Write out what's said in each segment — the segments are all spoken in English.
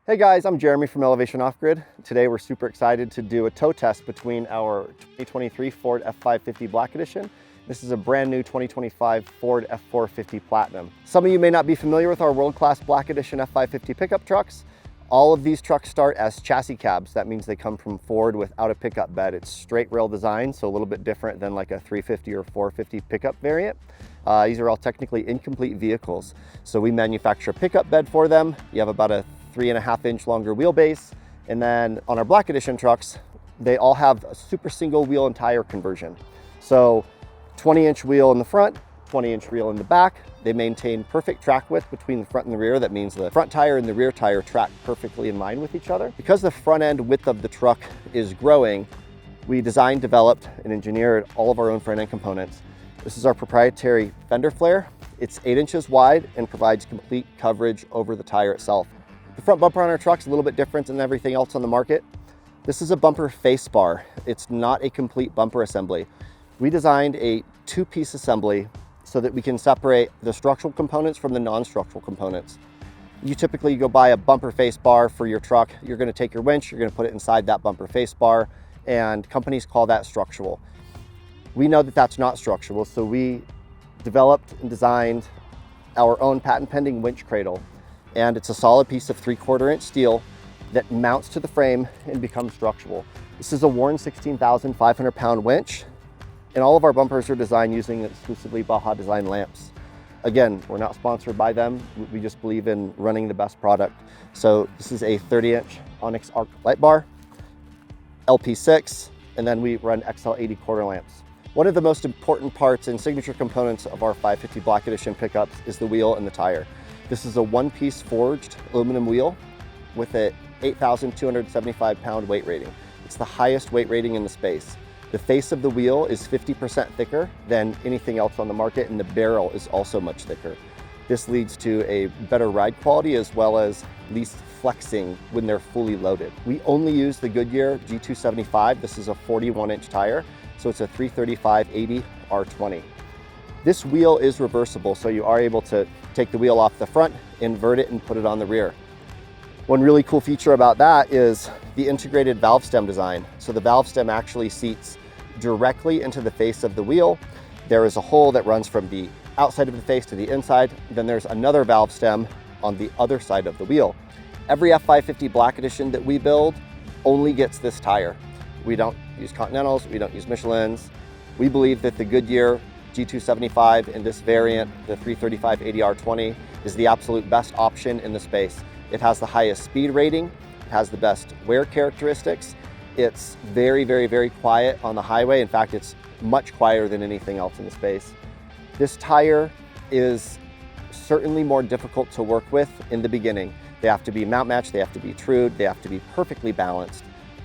Hey guys, I'm Jeremy from Elevation Off-Grid. Today we're super excited to do a tow test between our 2023 Ford F-550 Black Edition. This is a brand new 2025 Ford F-450 Platinum. Some of you may not be familiar with our world-class Black Edition F-550 pickup trucks. All of these trucks start as chassis cabs. That means they come from Ford without a pickup bed. It's straight rail design, so a little bit different than like a 350 or 450 pickup variant. These are all technically incomplete vehicles. So we manufacture a pickup bed for them. You have about a 3.5-inch longer wheelbase. And then on our Black Edition trucks, they all have a super single wheel and tire conversion. So 20-inch wheel in the front, 20-inch wheel in the back. They maintain perfect track width between the front and the rear. That means the front tire and the rear tire track perfectly in line with each other. Because the front end width of the truck is growing, we designed, developed, and engineered all of our own front end components. This is our proprietary fender flare. It's 8 inches wide and provides complete coverage over the tire itself. The front bumper on our truck's a little bit different than everything else on the market. This is a bumper face bar. It's not a complete bumper assembly. We designed a two-piece assembly so that we can separate the structural components from the non-structural components. You typically go buy a bumper face bar for your truck. You're gonna take your winch, you're gonna put it inside that bumper face bar, and companies call that structural. We know that that's not structural, so we developed and designed our own patent-pending winch cradle. And it's a solid piece of 3/4 inch steel that mounts to the frame and becomes structural. This is a Warren 16,500 pound winch, and all of our bumpers are designed using exclusively Baja Design lamps. Again, we're not sponsored by them. We just believe in running the best product. So this is a 30-inch Onyx arc light bar, LP6, and then we run XL80 quarter lamps. One of the most important parts and signature components of our 550 Black Edition pickups is the wheel and the tire. This is a one-piece forged aluminum wheel with an 8,275 pound weight rating. It's the highest weight rating in the space. The face of the wheel is 50% thicker than anything else on the market, and the barrel is also much thicker. This leads to a better ride quality as well as least flexing when they're fully loaded. We only use the Goodyear G275. This is a 41-inch tire, so it's a 335/80 R20. This wheel is reversible, so you are able to take the wheel off the front, invert it, and put it on the rear. One really cool feature about that is the integrated valve stem design. So the valve stem actually seats directly into the face of the wheel. There is a hole that runs from the outside of the face to the inside. Then there's another valve stem on the other side of the wheel. Every F-550 Black Edition that we build only gets this tire. We don't use Continentals, we don't use Michelins. We believe that the Goodyear G275 in this variant, the 335/80 R20, is the absolute best option in the space. It has the highest speed rating, it has the best wear characteristics. It's very, very, very quiet on the highway. In fact, it's much quieter than anything else in the space. This tire is certainly more difficult to work with in the beginning. They have to be mount matched, they have to be trued, they have to be perfectly balanced.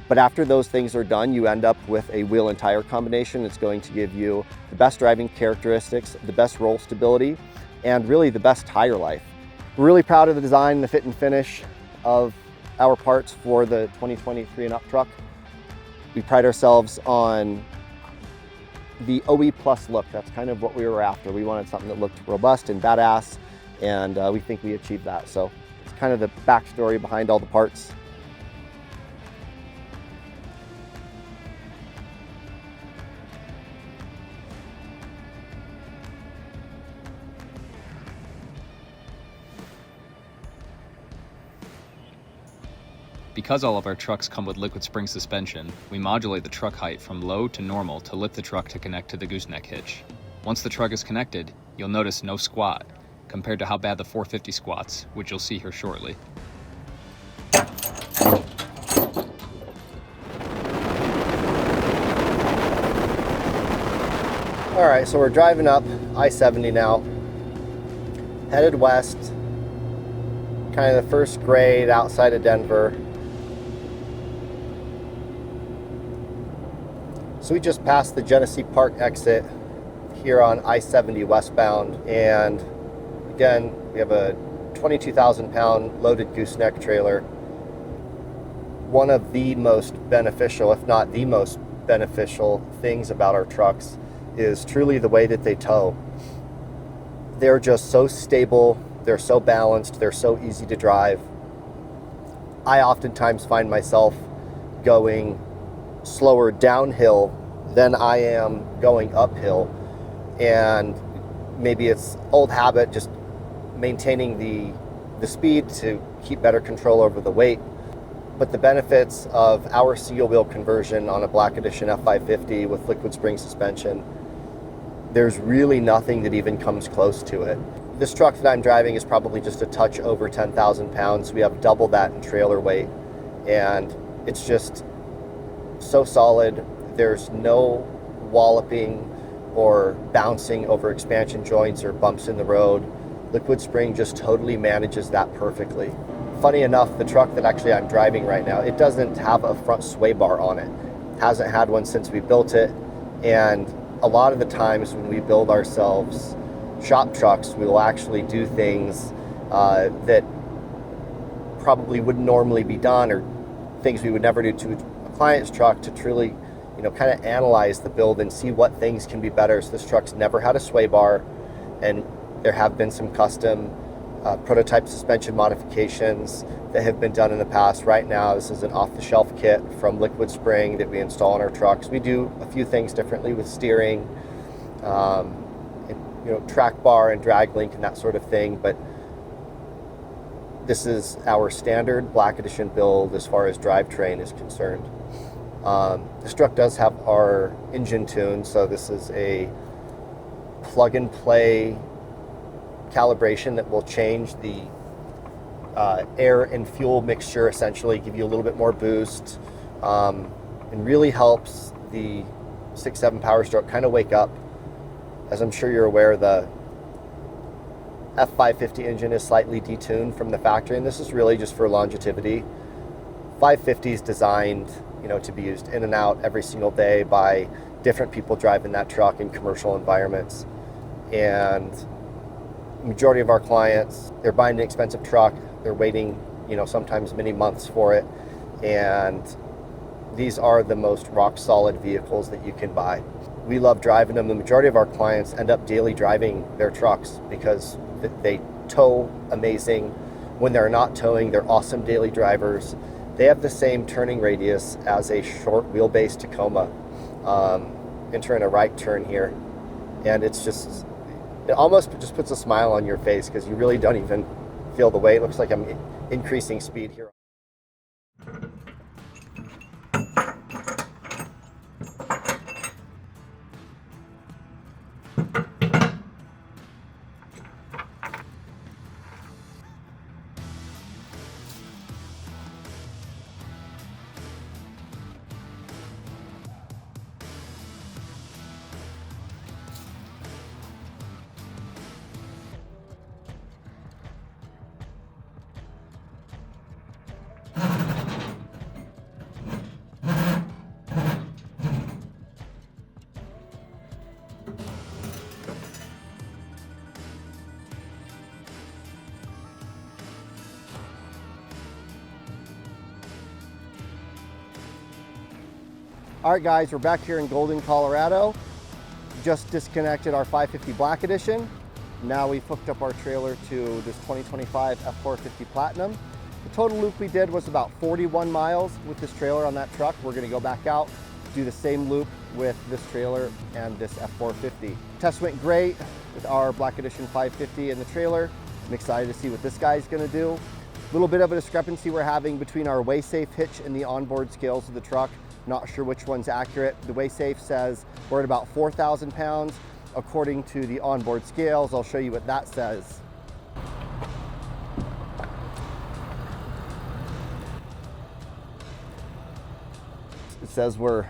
But after those things are done, you end up with a wheel and tire combination that's going to give you the best driving characteristics, the best roll stability, and really the best tire life. We're really proud of the design and the fit and finish of our parts for the 2023 and up truck. We pride ourselves on the OE plus look. That's kind of what we were after. We wanted something that looked robust and badass, and we think we achieved that. So it's kind of the backstory behind all the parts. Because all of our trucks come with liquid spring suspension, we modulate the truck height from low to normal to lift the truck to connect to the gooseneck hitch. Once the truck is connected, you'll notice no squat, compared to how bad the 450 squats, which you'll see here shortly. All right, so we're driving up I-70 now, headed west, kind of the first grade outside of Denver. So we just passed the Genesee Park exit here on I-70 westbound, and again, we have a 22,000 pound loaded gooseneck trailer. One of the most beneficial, if not the most beneficial things about our trucks is truly the way that they tow. They're just so stable, they're so balanced, they're so easy to drive. I oftentimes find myself going slower downhill than I am going uphill. And maybe it's old habit, just maintaining the speed to keep better control over the weight. But the benefits of our single wheel conversion on a Black Edition F-550 with liquid spring suspension, there's really nothing that even comes close to it. This truck that I'm driving is probably just a touch over 10,000 pounds. We have double that in trailer weight, and it's just so solid. There's no walloping or bouncing over expansion joints or bumps in the road. Liquid spring just totally manages that perfectly. Funny enough, the truck that actually I'm driving right now, it doesn't have a front sway bar on it. Hasn't had one since we built it. And a lot of the times when we build ourselves shop trucks, we will actually do things that probably wouldn't normally be done, or things we would never do to a client's truck, to truly, kind of analyze the build and see what things can be better. So this truck's never had a sway bar, and there have been some custom prototype suspension modifications that have been done in the past. Right now, this is an off-the-shelf kit from Liquid Spring that we install on our trucks. We do a few things differently with steering, track bar and drag link and that sort of thing, but this is our standard Black Edition build as far as drivetrain is concerned. This truck does have our engine tune, so this is a plug-and-play calibration that will change the air and fuel mixture, essentially give you a little bit more boost, and really helps the 6.7 Power Stroke kind of wake up. As I'm sure you're aware, the F-550 engine is slightly detuned from the factory, and this is really just for longevity. 550 is designed, to be used in and out every single day by different people driving that truck in commercial environments. And the majority of our clients, they're buying an expensive truck, they're waiting, sometimes many months for it, and these are the most rock solid vehicles that you can buy. We love driving them. The majority of our clients end up daily driving their trucks because they tow amazing. When they're not towing, they're awesome daily drivers. They have the same turning radius as a short wheelbase Tacoma. Entering a right turn here, and it almost just puts a smile on your face because you really don't even feel the weight. It looks like I'm increasing speed here. All right, guys, we're back here in Golden, Colorado. Just disconnected our 550 Black Edition. Now we've hooked up our trailer to this 2025 F-450 Platinum. The total loop we did was about 41 miles with this trailer on that truck. We're gonna go back out, do the same loop with this trailer and this F-450. Test went great with our Black Edition 550 and the trailer. I'm excited to see what this guy's gonna do. A little bit of a discrepancy we're having between our WaySafe hitch and the onboard scales of the truck. Not sure which one's accurate. The WaySafe says we're at about 4,000 pounds. According to the onboard scales, I'll show you what that says. It says we're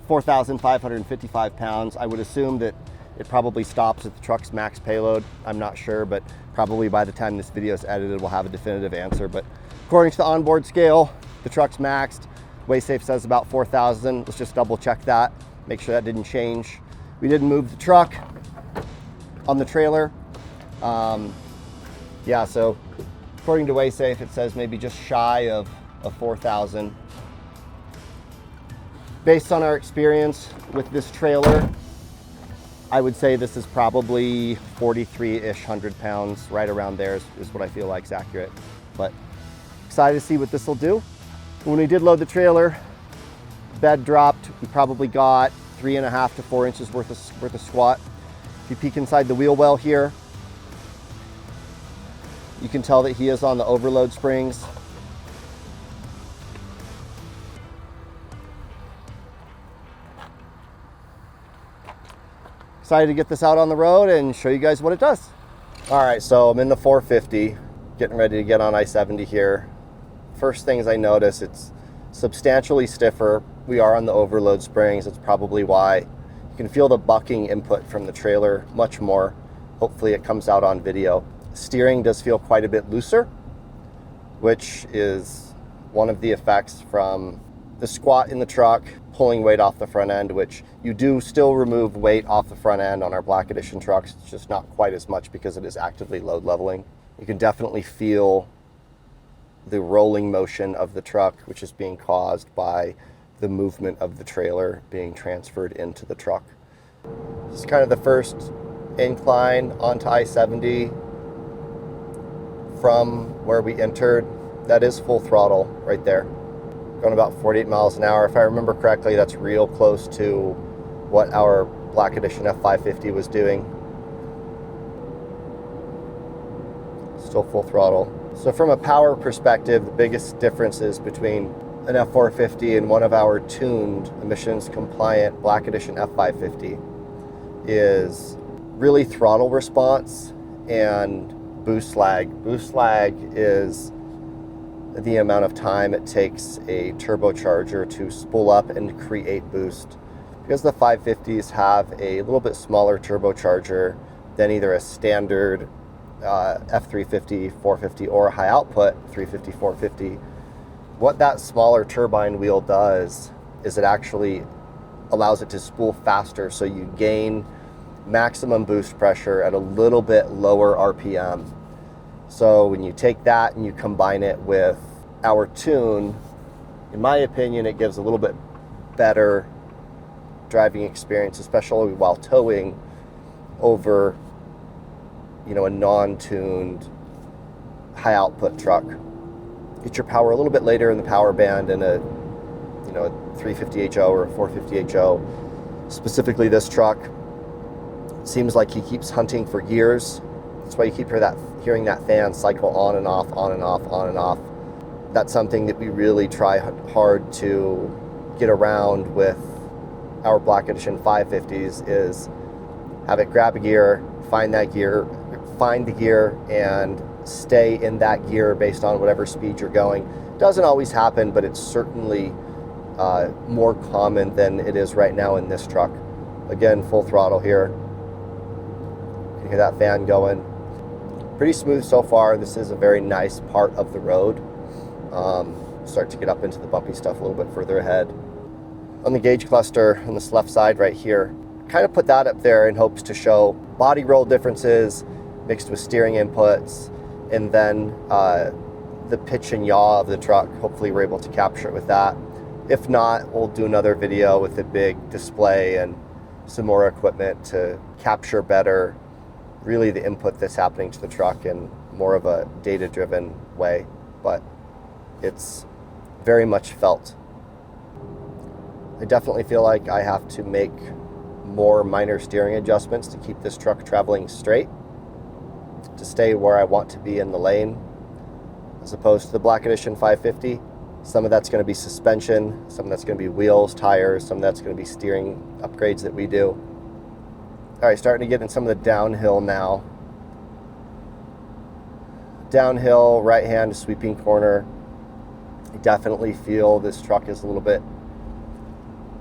4,555 pounds. I would assume that it probably stops at the truck's max payload. I'm not sure, but probably by the time this video is edited, we'll have a definitive answer. But according to the onboard scale, the truck's maxed. WaySafe says about 4,000. Let's just double check that, make sure that didn't change. We didn't move the truck on the trailer. Yeah, so according to WaySafe, it says maybe just shy of 4,000. Based on our experience with this trailer, I would say this is probably 43-ish hundred pounds, right around there is what I feel like is accurate. But Excited to see what this will do. When we did load the trailer, bed dropped. We probably got 3.5 to 4 inches worth of squat. If you peek inside the wheel well here, you can tell that he is on the overload springs. Excited to get this out on the road and show you guys what it does. All right, so I'm in the 450, getting ready to get on I-70 here. First things I notice, it's substantially stiffer. We are on the overload springs. That's probably why. You can feel the bucking input from the trailer much more. Hopefully it comes out on video. Steering does feel quite a bit looser, which is one of the effects from the squat in the truck, pulling weight off the front end, which you do still remove weight off the front end on our Black Edition trucks. It's just not quite as much because it is actively load leveling. You can definitely feel the rolling motion of the truck, which is being caused by the movement of the trailer being transferred into the truck. This is kind of the first incline onto I-70 from where we entered. That is full throttle right there. Going about 48 miles an hour. If I remember correctly, that's real close to what our Black Edition F-550 was doing. Still full throttle. So from a power perspective, the biggest differences between an F-450 and one of our tuned emissions compliant Black Edition F-550 is really throttle response and boost lag. Boost lag is the amount of time it takes a turbocharger to spool up and create boost. Because the 550s have a little bit smaller turbocharger than either a standard F-350, 450, or a high output 350, 450, what that smaller turbine wheel does is it actually allows it to spool faster, so you gain maximum boost pressure at a little bit lower RPM. So when you take that and you combine it with our tune, in my opinion, it gives a little bit better driving experience, especially while towing over, a non-tuned high output truck. Get your power a little bit later in the power band in a 350HO or a 450HO. Specifically this truck, seems like he keeps hunting for gears. That's why you keep hearing that fan cycle on and off, on and off, on and off. That's something that we really try hard to get around with our Black Edition 550s, is have it grab a gear, find the gear, and stay in that gear based on whatever speed you're going. Doesn't always happen, but it's certainly more common than it is right now in this truck. Again, full throttle here. You can hear that fan going. Pretty smooth so far. This is a very nice part of the road. Start to get up into the bumpy stuff a little bit further ahead. On the gauge cluster on this left side right here, kind of put that up there in hopes to show body roll differences mixed with steering inputs, and then the pitch and yaw of the truck. Hopefully we're able to capture it with that. If not, we'll do another video with a big display and some more equipment to capture better really the input that's happening to the truck in more of a data-driven way, but it's very much felt. I definitely feel like I have to make more minor steering adjustments to keep this truck traveling straight, to stay where I want to be in the lane, as opposed to the Black Edition 550. Some of that's going to be suspension, some of that's going to be wheels, tires, some of that's going to be steering upgrades that we do. All right, starting to get in some of the downhill now. Downhill, right-hand sweeping corner. I definitely feel this truck is a little bit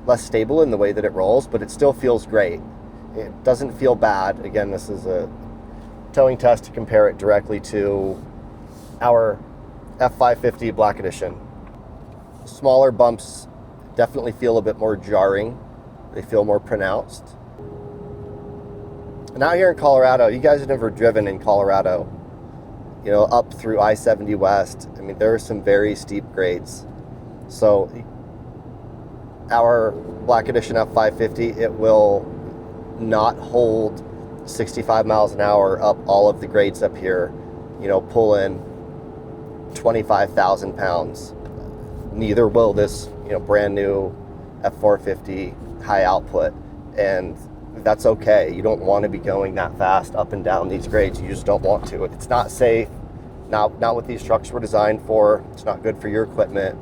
less stable in the way that it rolls, but it still feels great. It doesn't feel bad. Again, this is a towing test to compare it directly to our F-550 Black Edition. Smaller bumps definitely feel a bit more jarring. They feel more pronounced. And out here in Colorado, you guys have never driven in Colorado, up through I-70 West. I mean, there are some very steep grades. So our Black Edition F-550, it will not hold 65 miles an hour up all of the grades up here, pull in 25,000 pounds. Neither will this, brand new F-450 high output, and that's okay. You don't want to be going that fast up and down these grades. You just don't want to. It's not safe. Not what these trucks were designed for. It's not good for your equipment.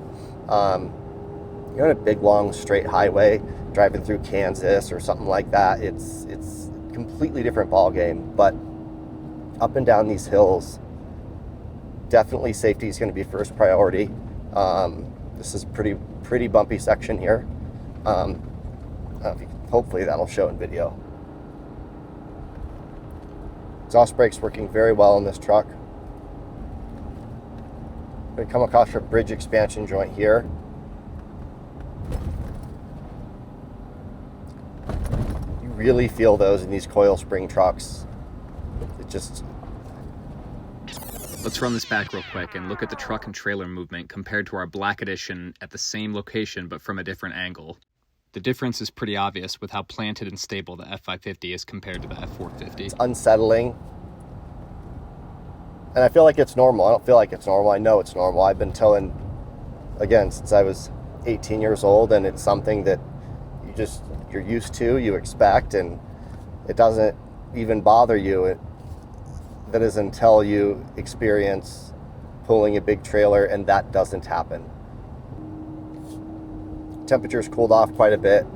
You're on a big, long, straight highway driving through Kansas or something like that. It's a completely different ball game. But up and down these hills, definitely safety is going to be first priority. This is a pretty bumpy section here. Hopefully that'll show in video. Exhaust brakes working very well in this truck. We come across a bridge expansion joint here. You really feel those in these coil spring trucks. Let's run this back real quick and look at the truck and trailer movement compared to our Black Edition at the same location but from a different angle. The difference is pretty obvious with how planted and stable the F-550 is compared to the F-450. It's unsettling. And I feel like it's normal. I don't feel like it's normal. I know it's normal. I've been towing, again, since I was 18 years old, and it's something that you're used to, you expect, and it doesn't even bother you. That is until you experience pulling a big trailer and that doesn't happen. Temperature's cooled off quite a bit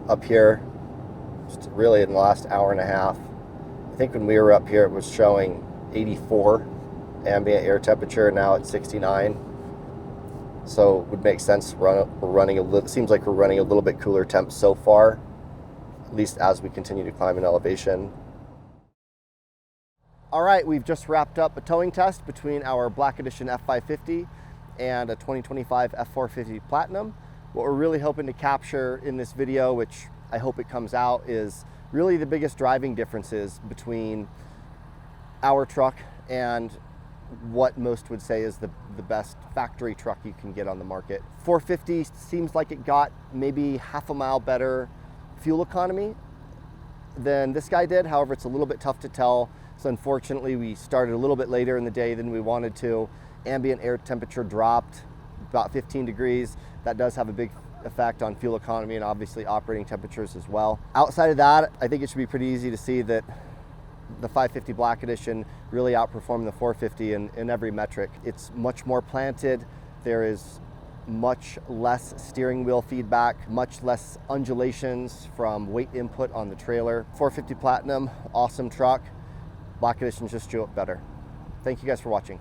up here, just really in the last hour and a half. I think when we were up here it was showing 84 ambient air temperature, now it's 69. So it would make sense seems like we're running a little bit cooler temps so far, at least as we continue to climb in elevation. All right, we've just wrapped up a towing test between our Black Edition F-550 and a 2025 F-450 Platinum. What we're really hoping to capture in this video, which I hope it comes out, is really the biggest driving differences between our truck and what most would say is the best factory truck you can get on the market. 450 seems like it got maybe half a mile better fuel economy than this guy did. However, it's a little bit tough to tell. So unfortunately, we started a little bit later in the day than we wanted to. Ambient air temperature dropped about 15 degrees. That does have a big effect on fuel economy and obviously operating temperatures as well. Outside of that, I think it should be pretty easy to see that the 550 Black Edition really outperformed the 450 in every metric. It's much more planted. There is much less steering wheel feedback, much less undulations from weight input on the trailer. 450 Platinum, awesome truck. Black Edition just drew it better. Thank you guys for watching.